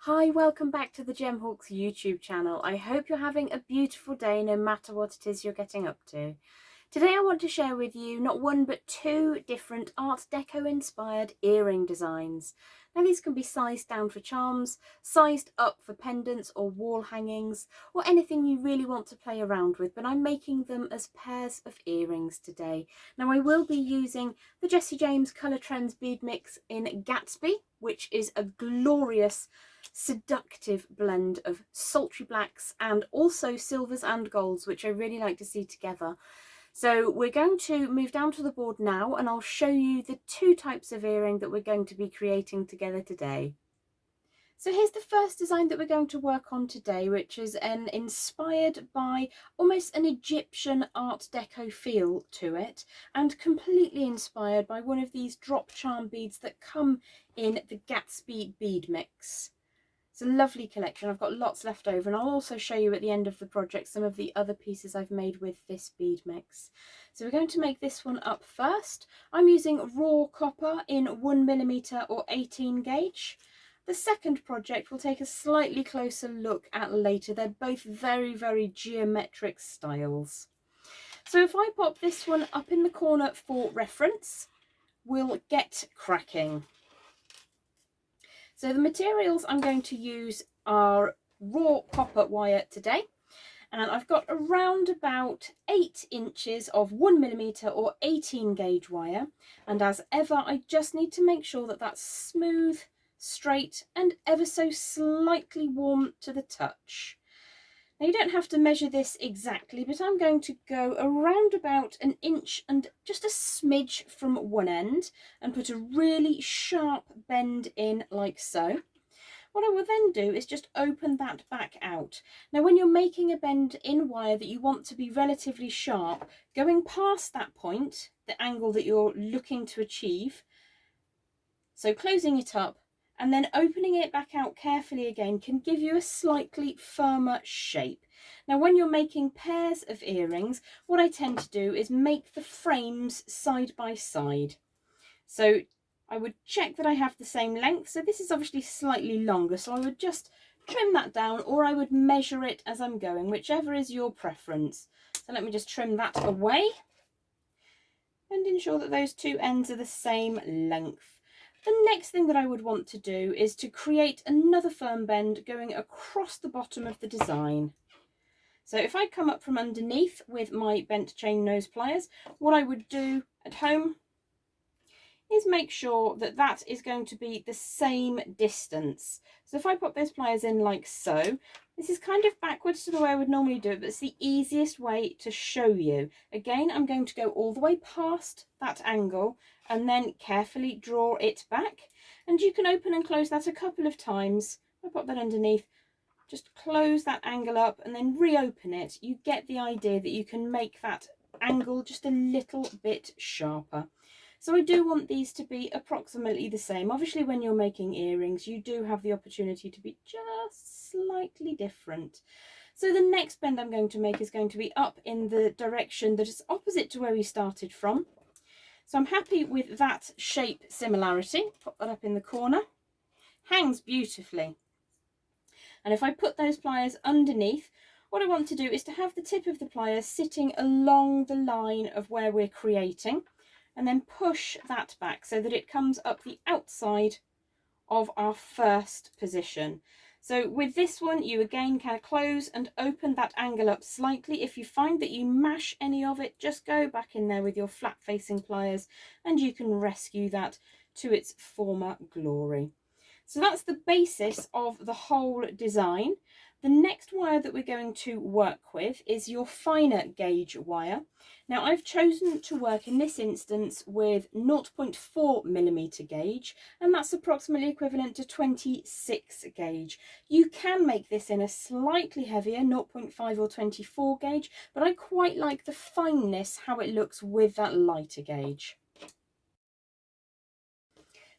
Hi, welcome back to the Gemhawks YouTube channel. I hope you're having a beautiful day no matter what it is you're getting up to. Today I want to share with you not one but two different Art Deco inspired earring designs. Now these can be sized down for charms, sized up for pendants or wall hangings, or anything you really want to play around with, but I'm making them as pairs of earrings today. Now I will be using the Jessie James Color Trends Bead Mix in Gatsby, which is a glorious seductive blend of sultry blacks and also silvers and golds, which I really like to see together. So we're going to move down to the board now and I'll show you the two types of earring that we're going to be creating together today. So here's the first design that we're going to work on today, which is inspired by almost an Egyptian Art Deco feel to it, and completely inspired by one of these drop charm beads that come in the GATSBY bead mix. It's a lovely collection. I've got lots left over, and I'll also show you at the end of the project some of the other pieces I've made with this bead mix. So we're going to make this one up first. I'm using raw copper in 1mm or 18 gauge. The second project we'll take a slightly closer look at later. They're both very, very geometric styles. So if I pop this one up in the corner for reference, we'll get cracking. So the materials I'm going to use are raw copper wire today, and I've got around about 8 inches of 1mm or 18 gauge wire, and as ever I just need to make sure that that's smooth, straight and ever so slightly warm to the touch. Now you don't have to measure this exactly, but I'm going to go around about 1 inch and just a smidge from one end and put a really sharp bend in like so. What I will then do is just open that back out. Now when you're making a bend in wire that you want to be relatively sharp, going past that point, the angle that you're looking to achieve, so closing it up and then opening it back out carefully again can give you a slightly firmer shape. Now when you're making pairs of earrings, what I tend to do is make the frames side by side. So I would check that I have the same length. So this is obviously slightly longer, so I would just trim that down, or I would measure it as I'm going, whichever is your preference. So let me just trim that away and ensure that those two ends are the same length. The next thing that I would want to do is to create another firm bend going across the bottom of the design. So if I come up from underneath with my bent chain nose pliers, what I would do at home is make sure that that is going to be the same distance. So if I put those pliers in like so, this is kind of backwards to the way I would normally do it, but it's the easiest way to show you. Again, I'm going to go all the way past that angle and then carefully draw it back. And you can open and close that a couple of times. I pop that underneath, just close that angle up and then reopen it. You get the idea that you can make that angle just a little bit sharper. So I do want these to be approximately the same. Obviously when you're making earrings you do have the opportunity to be just slightly different. So the next bend I'm going to make is going to be up in the direction that is opposite to where we started from. So I'm happy with that shape similarity. Pop that up in the corner. Hangs beautifully. And if I put those pliers underneath, what I want to do is to have the tip of the pliers sitting along the line of where we're creating, and then push that back so that it comes up the outside of our first position. So with this one, you again can close and open that angle up slightly. If you find that you mash any of it, just go back in there with your flat facing pliers and you can rescue that to its former glory. So that's the basis of the whole design. The next wire that we're going to work with is your finer gauge wire. Now I've chosen to work in this instance with 0.4mm gauge, and that's approximately equivalent to 26 gauge. You can make this in a slightly heavier 0.5 or 24 gauge, but I quite like the fineness, how it looks with that lighter gauge.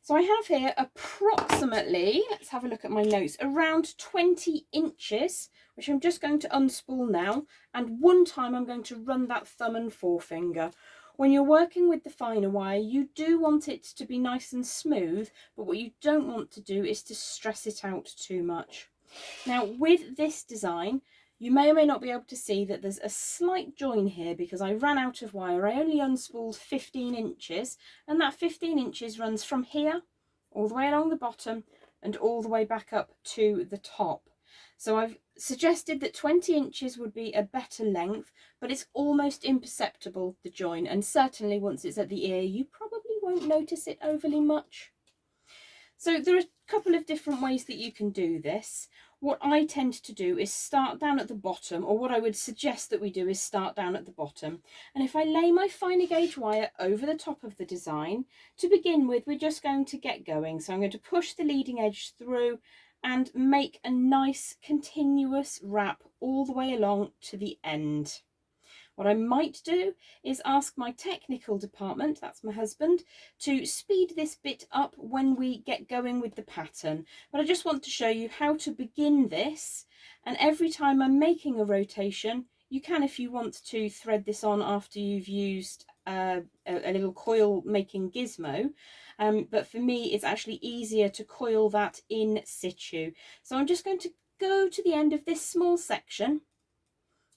So I have here approximately, let's have a look at my notes, around 20 inches, which I'm just going to unspool now. And one time I'm going to run that thumb and forefinger. When you're working with the finer wire, you do want it to be nice and smooth, but what you don't want to do is to stress it out too much. Now with this design, you may or may not be able to see that there's a slight join here because I ran out of wire. I only unspooled 15 inches, and that 15 inches runs from here all the way along the bottom and all the way back up to the top. So I've suggested that 20 inches would be a better length, but it's almost imperceptible, the join, and certainly once it's at the ear you probably won't notice it overly much. So there are a couple of different ways that you can do this. What I tend to do is start down at the bottom, or what I would suggest that we do is start down at the bottom. And if I lay my finer gauge wire over the top of the design, to begin with, we're just going to get going. So I'm going to push the leading edge through and make a nice continuous wrap all the way along to the end. What I might do is ask my technical department, that's my husband, to speed this bit up when we get going with the pattern. But I just want to show you how to begin this, and every time I'm making a rotation, you can, if you want to, thread this on after you've used a little coil making gizmo. But for me, it's actually easier to coil that in situ. So I'm just going to go to the end of this small section,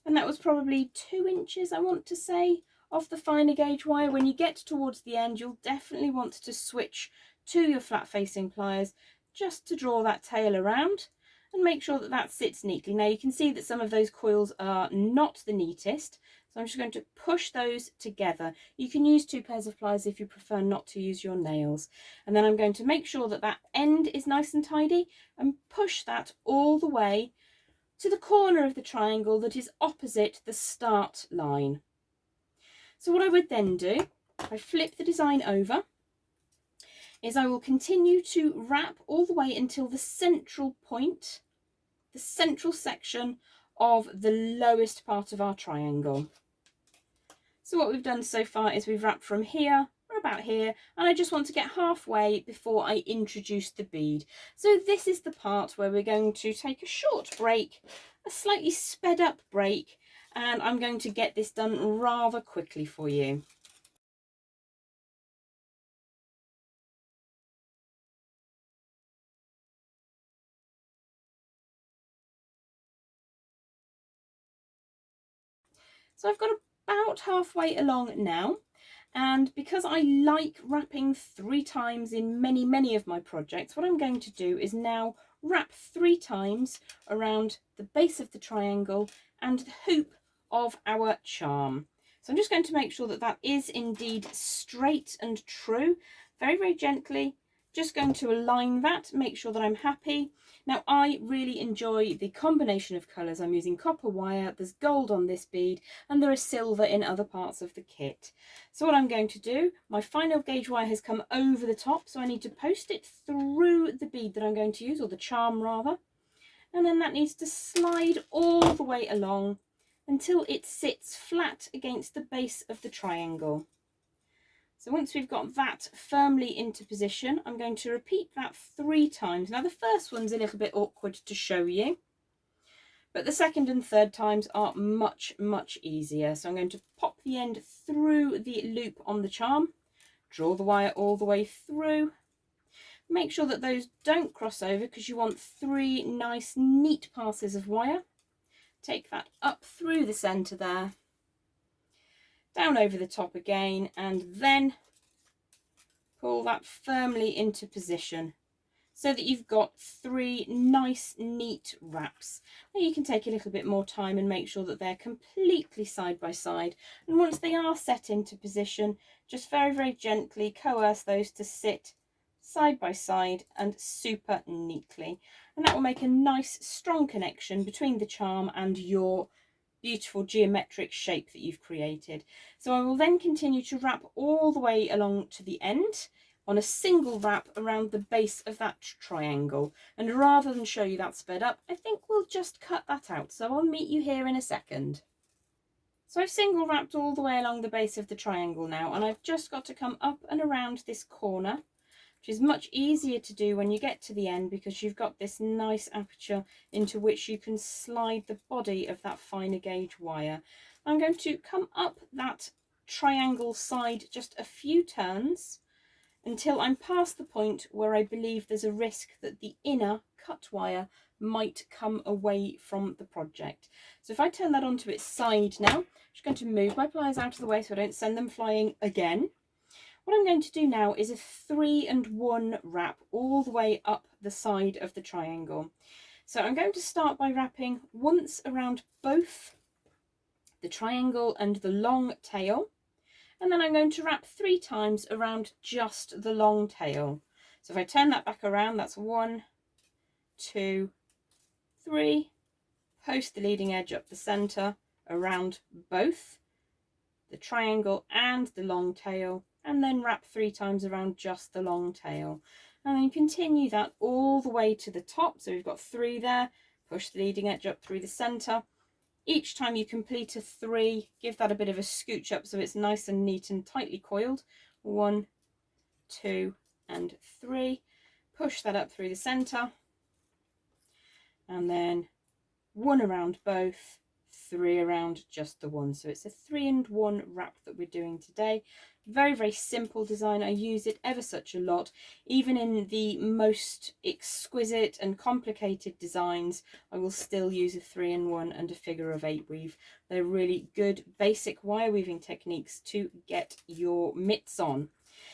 and that was probably 2 inches, I want to say, of the finer gauge wire. When you get towards the end, you'll definitely want to switch to your flat facing pliers just to draw that tail around and make sure that that sits neatly. Now you can see that some of those coils are not the neatest, so I'm just going to push those together. You can use 2 pairs of pliers if you prefer not to use your nails. And then I'm going to make sure that that end is nice and tidy and push that all the way to the corner of the triangle that is opposite the start line. So what I would then do, if I flip the design over, is I will continue to wrap all the way until the central point, the central section of the lowest part of our triangle. So what we've done so far is we've wrapped from here, or about here, and I just want to get halfway before I introduce the bead. So this is the part where we're going to take a short break, a slightly sped up break, and I'm going to get this done rather quickly for you. So I've got about halfway along now, and because I like wrapping 3 times in many of my projects, what I'm going to do is now wrap 3 times around the base of the triangle and the hoop of our charm. So I'm just going to make sure that that is indeed straight and true, very gently. Just going to align that, make sure that I'm happy. Now I really enjoy the combination of colours. I'm using copper wire, there's gold on this bead, and there is silver in other parts of the kit. So what I'm going to do, my final gauge wire has come over the top, so I need to post it through the bead that I'm going to use, or the charm rather, and then that needs to slide all the way along until it sits flat against the base of the triangle. So once we've got that firmly into position, I'm going to repeat that 3 times. Now the first one's a little bit awkward to show you, but the second and third times are much easier. So I'm going to pop the end through the loop on the charm, draw the wire all the way through, make sure that those don't cross over because you want 3 nice neat passes of wire. Take that up through the centre there, down over the top again, and then pull that firmly into position so that you've got 3 nice neat wraps. Now you can take a little bit more time and make sure that they're completely side by side, and once they are set into position, just very gently coerce those to sit side by side and super neatly, and that will make a nice strong connection between the charm and your beautiful geometric shape that you've created. So I will then continue to wrap all the way along to the end on a single wrap around the base of that triangle, and rather than show you that sped up, I think we'll just cut that out. So I'll meet you here in a second. So I've single wrapped all the way along the base of the triangle now, and I've just got to come up and around this corner, which is much easier to do when you get to the end because you've got this nice aperture into which you can slide the body of that finer gauge wire. I'm going to come up that triangle side just a few turns until I'm past the point where I believe there's a risk that the inner cut wire might come away from the project. So if I turn that onto its side now, I'm just going to move my pliers out of the way so I don't send them flying again. What I'm going to do now is a 3-and-1 wrap all the way up the side of the triangle. So I'm going to start by wrapping once around both the triangle and the long tail, and then I'm going to wrap 3 times around just the long tail. So if I turn that back around, that's 1, 2, 3, post the leading edge up the centre around both the triangle and the long tail, and then wrap 3 times around just the long tail. And then continue that all the way to the top. So we've got 3 there, push the leading edge up through the centre. Each time you complete a 3, give that a bit of a scooch up so it's nice and neat and tightly coiled. 1, 2, and 3. Push that up through the centre. And then 1 around both, 3 around just the one. So it's a 3-and-1 wrap that we're doing today. Very, very simple design. I use it ever such a lot. Even in the most exquisite and complicated designs, I will still use a 3-in-1 and a figure of 8 weave. They're really good basic wire weaving techniques to get your mitts on.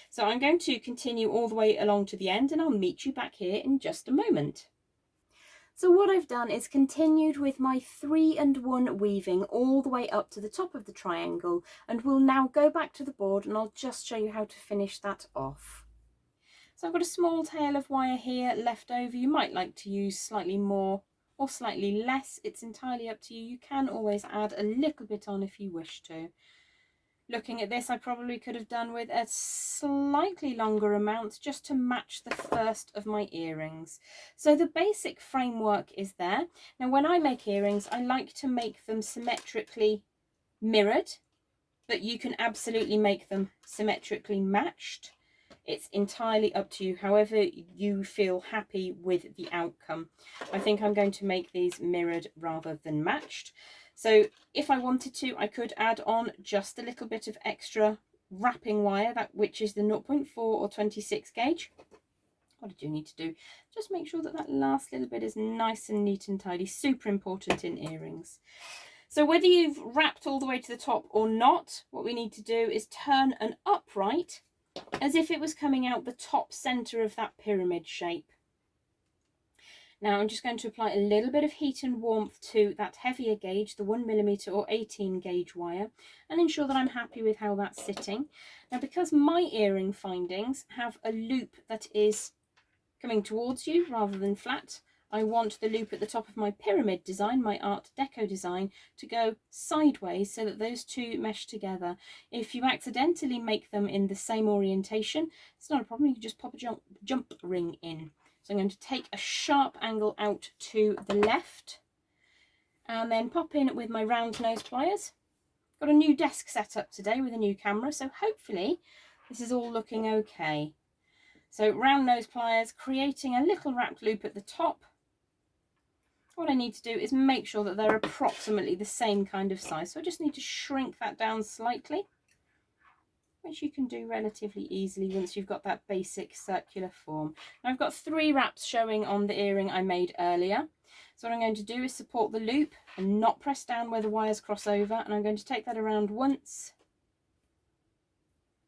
So I'm going to continue all the way along to the end, and I'll meet you back here in just a moment. So what I've done is continued with my 3-and-1 weaving all the way up to the top of the triangle, and we'll now go back to the board and I'll just show you how to finish that off. So I've got a small tail of wire here left over. You might like to use slightly more or slightly less. It's entirely up to you. You can always add a little bit on if you wish to. Looking at this, I probably could have done with a slightly longer amount just to match the first of my earrings. So the basic framework is there. Now when I make earrings, I like to make them symmetrically mirrored, but you can absolutely make them symmetrically matched. It's entirely up to you, however you feel happy with the outcome. I think I'm going to make these mirrored rather than matched. So if I wanted to, I could add on just a little bit of extra wrapping wire, which is the 0.4 or 26 gauge. What I do need to do, just make sure that that last little bit is nice and neat and tidy. Super important in earrings. So whether you've wrapped all the way to the top or not, what we need to do is turn an upright as if it was coming out the top centre of that pyramid shape. Now I'm just going to apply a little bit of heat and warmth to that heavier gauge, the 1mm or 18 gauge wire, and ensure that I'm happy with how that's sitting. Now because my earring findings have a loop that is coming towards you rather than flat, I want the loop at the top of my pyramid design, my Art Deco design, to go sideways so that those two mesh together. If you accidentally make them in the same orientation, it's not a problem, you can just pop a jump ring in. So I'm going to take a sharp angle out to the left and then pop in with my round nose pliers. Got a new desk set up today with a new camera, so hopefully this is all looking okay. So round nose pliers, creating a little wrapped loop at the top. What I need to do is make sure that they're approximately the same kind of size. So I just need to shrink that down slightly, which you can do relatively easily once you've got that basic circular form. Now I've got 3 wraps showing on the earring I made earlier. So what I'm going to do is support the loop and not press down where the wires cross over, and I'm going to take that around once,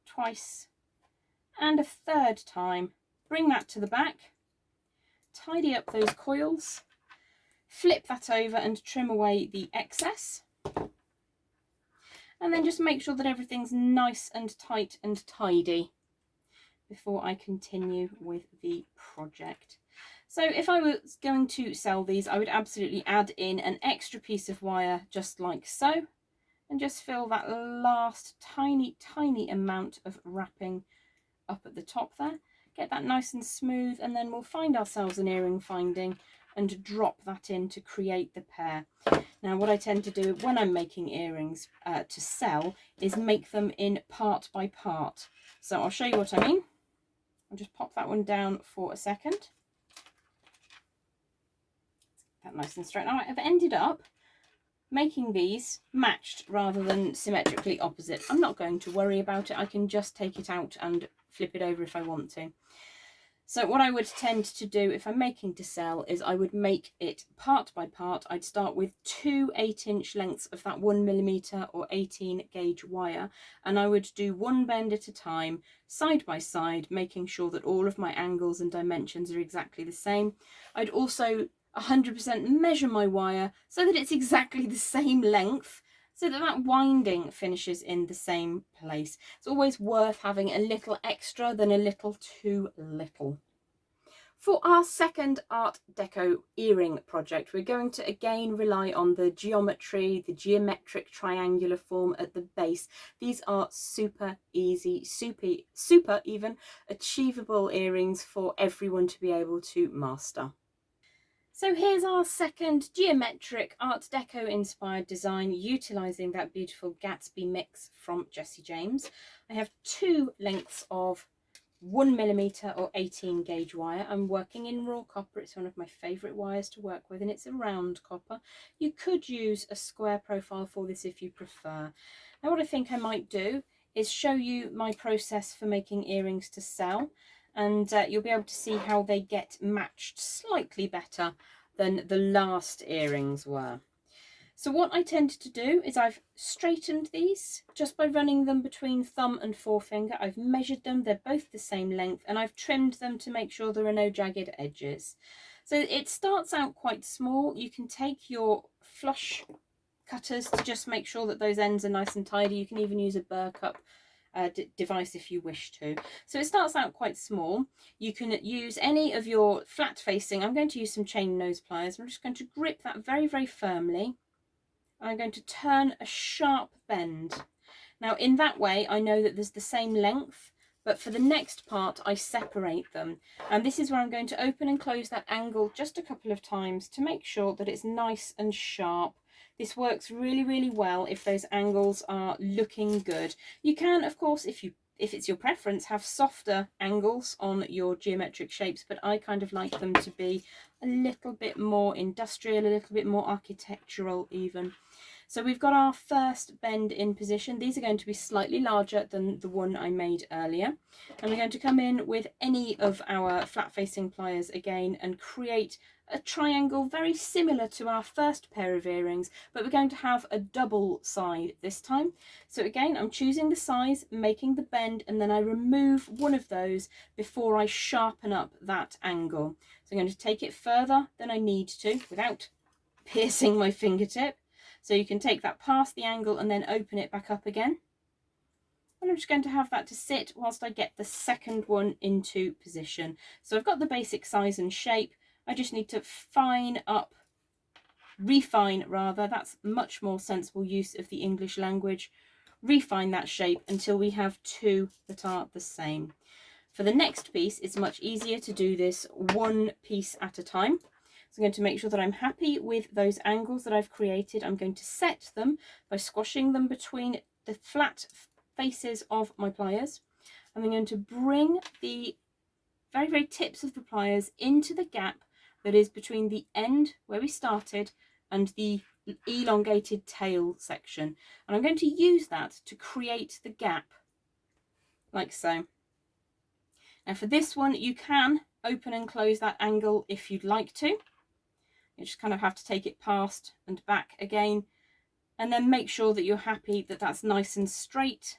twice, and a third time. Bring that to the back, tidy up those coils, flip that over and trim away the excess. And then just make sure that everything's nice and tight and tidy before I continue with the project. So if I was going to sell these, I would absolutely add in an extra piece of wire just like so, and just fill that last tiny amount of wrapping up at the top there. Get that nice and smooth, and then we'll find ourselves an earring finding and drop that in to create the pair. Now what I tend to do when I'm making earrings to sell is make them in part by part. So I'll show you what I mean. I'll just pop that one down for a second. That nice and straight. Now I've ended up making these matched rather than symmetrically opposite. I'm not going to worry about it. I can just take it out and flip it over if I want to. So what I would tend to do if I'm making to sell is I would make it part by part. I'd start with 2 8-inch lengths of that 1mm or 18 gauge wire, and I would do one bend at a time, side by side, making sure that all of my angles and dimensions are exactly the same. I'd also 100% measure my wire so that it's exactly the same length, so that that winding finishes in the same place. It's always worth having a little extra than a little too little. For our second Art Deco earring project, we're going to again rely on the geometry, the geometric triangular form at the base. These are super easy, super even achievable earrings for everyone to be able to master. So here's our second geometric Art Deco inspired design utilising that beautiful Gatsby mix from Jessie James. I have 2 lengths of 1mm or 18 gauge wire. I'm working in raw copper. It's one of my favourite wires to work with, and it's a round copper. You could use a square profile for this if you prefer. Now what I think I might do is show you my process for making earrings to sell, and you'll be able to see how they get matched slightly better than the last earrings were. So what I tend to do is I've straightened these just by running them between thumb and forefinger. I've measured them, they're both the same length, and I've trimmed them to make sure there are no jagged edges. So it starts out quite small. You can take your flush cutters to just make sure that those ends are nice and tidy. You can even use a burr cup device if you wish to. So it starts out quite small. You can use any of your flat facing. I'm going to use some chain nose pliers. I'm just going to grip that very, very firmly. I'm going to turn a sharp bend. Now in that way I know that there's the same length, but for the next part I separate them, and this is where I'm going to open and close that angle just a couple of times to make sure that it's nice and sharp. This works really, really well if those angles are looking good. You can, of course, if it's your preference, have softer angles on your geometric shapes, but I kind of like them to be a little bit more industrial, a little bit more architectural even. So we've got our first bend in position. These are going to be slightly larger than the one I made earlier. And we're going to come in with any of our flat facing pliers again and create a triangle very similar to our first pair of earrings, but we're going to have a double side this time. So again, I'm choosing the size, making the bend, and then I remove one of those before I sharpen up that angle. So I'm going to take it further than I need to without piercing my fingertip. So you can take that past the angle and then open it back up again. And I'm just going to have that to sit whilst I get the second one into position. So I've got the basic size and shape. I just need to refine rather, that's much more sensible use of the English language. Refine that shape until we have 2 that are the same. For the next piece, it's much easier to do this one piece at a time. So I'm going to make sure that I'm happy with those angles that I've created. I'm going to set them by squashing them between the flat faces of my pliers. And I'm going to bring the very, very tips of the pliers into the gap that is between the end where we started and the elongated tail section. And I'm going to use that to create the gap, like so. Now for this one, you can open and close that angle if you'd like to. You just kind of have to take it past and back again, and then make sure that you're happy that that's nice and straight.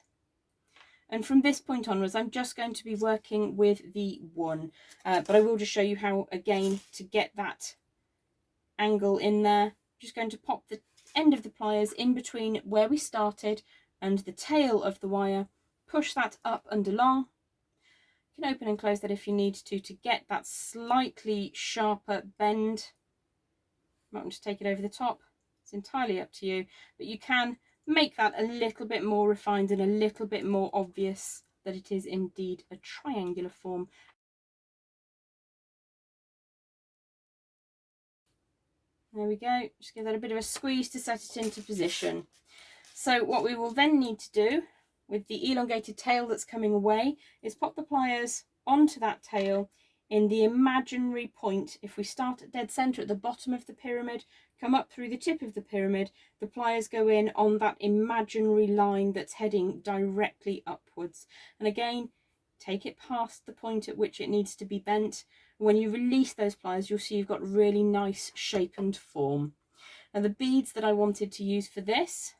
And from this point onwards, I'm just going to be working with the 1, but I will just show you how, again, to get that angle in there. I'm just going to pop the end of the pliers in between where we started and the tail of the wire, push that up and along. You can open and close that if you need to get that slightly sharper bend. You might want to take it over the top. It's entirely up to you, but you can make that a little bit more refined and a little bit more obvious that it is indeed a triangular form. There we go, just give that a bit of a squeeze to set it into position. So what we will then need to do with the elongated tail that's coming away is pop the pliers onto that tail in the imaginary point. If we start at dead center at the bottom of the pyramid, come up through the tip of the pyramid, the pliers go in on that imaginary line that's heading directly upwards. And again, take it past the point at which it needs to be bent. When you release those pliers, you'll see you've got really nice shape and form. Now the beads that I wanted to use for this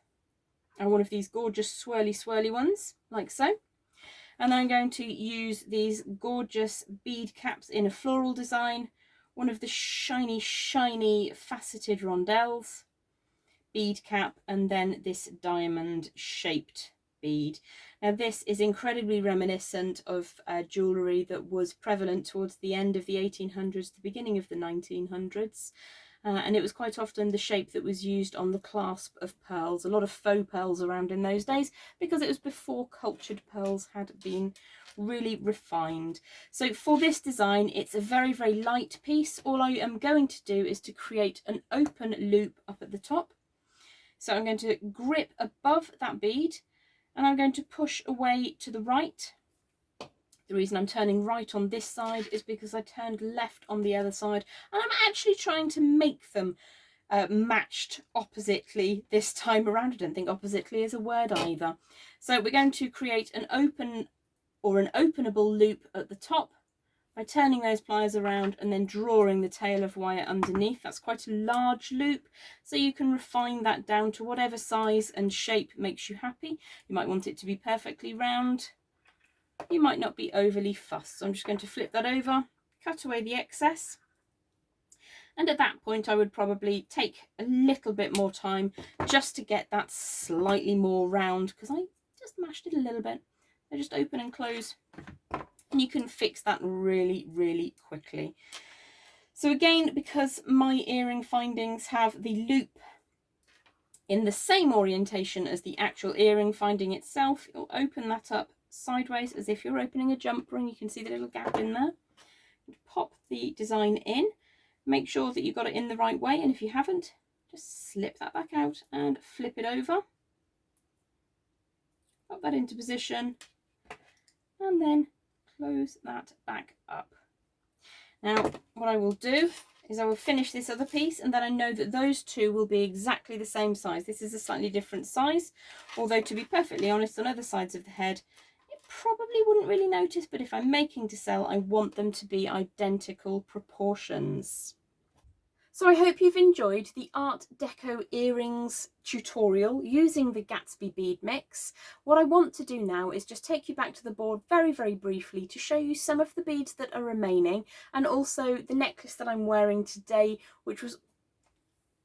are one of these gorgeous swirly ones, like so. And then I'm going to use these gorgeous bead caps in a floral design, one of the shiny faceted rondelles, bead cap, and then this diamond shaped bead. Now this is incredibly reminiscent of jewellery that was prevalent towards the end of the 1800s, the beginning of the 1900s. And it was quite often the shape that was used on the clasp of pearls. A lot of faux pearls around in those days because it was before cultured pearls had been really refined. So for this design, it's a very light piece. All I am going to do is to create an open loop up at the top. So I'm going to grip above that bead and I'm going to push away to the right. The reason I'm turning right on this side is because I turned left on the other side, and I'm actually trying to make them matched oppositely this time around. I don't think oppositely is a word either. So we're going to create an open or an openable loop at the top by turning those pliers around and then drawing the tail of wire underneath. That's quite a large loop, so you can refine that down to whatever size and shape makes you happy. You might want it to be perfectly round. You might not be overly fussed. So I'm just going to flip that over, cut away the excess. And at that point, I would probably take a little bit more time just to get that slightly more round, because I just mashed it a little bit. So just open and close, and you can fix that really quickly. So again, because my earring findings have the loop in the same orientation as the actual earring finding itself, you'll open that up sideways as if you're opening a jumper, and you can see the little gap in there. Pop the design in, make sure that you've got it in the right way, and if you haven't, just slip that back out and flip it over. Pop that into position and then close that back up. Now what I will do is I will finish this other piece, and then I know that those two will be exactly the same size. This is a slightly different size, although to be perfectly honest, on other sides of the head probably wouldn't really notice, but if I'm making to sell, I want them to be identical proportions. So I hope you've enjoyed the Art Deco earrings tutorial using the GATSBY bead mix. What I want to do now is just take you back to the board very briefly to show you some of the beads that are remaining, and also the necklace that I'm wearing today, which was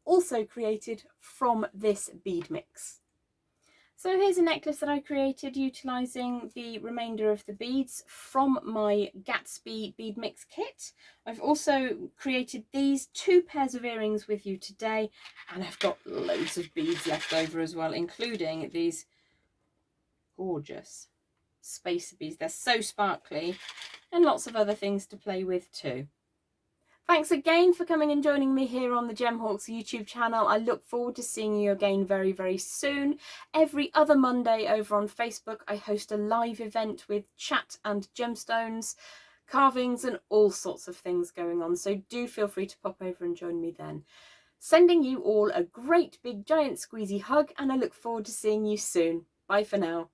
also created from this bead mix. So here's a necklace that I created utilising the remainder of the beads from my GATSBY bead mix kit. I've also created these two pairs of earrings with you today, and I've got loads of beads left over as well, including these gorgeous spacer beads. They're so sparkly, and lots of other things to play with too. Thanks again for coming and joining me here on the Gemhawks YouTube channel. I look forward to seeing you again very soon. Every other Monday over on Facebook, I host a live event with chat and gemstones, carvings and all sorts of things going on. So do feel free to pop over and join me then. Sending you all a great big giant squeezy hug, and I look forward to seeing you soon. Bye for now.